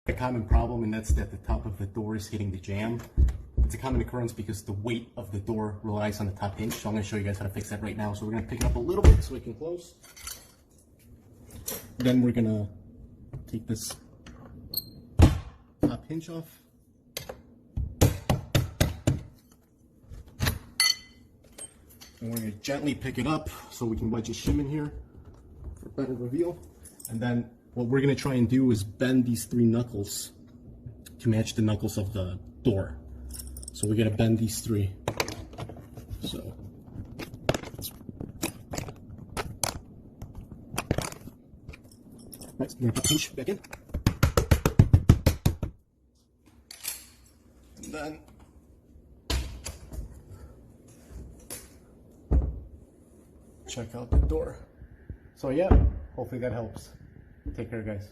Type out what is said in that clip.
A common problem, and that's that the top of the door is hitting the jamb. It's a common occurrence because the weight of the door relies on the top hinge. So I'm going to show you guys how to fix that right now. So we're going to pick it up a little bit so we can close. Then we're going to take this top hinge off. And we're going to gently pick it up so we can wedge a shim in here for better reveal. And then what we're going to try and do is bend these 3 knuckles to match the knuckles of the door. So we're going to bend these 3. So next, we're going to put the hinge back in. And then check out the door. So yeah, hopefully that helps. Take care, guys.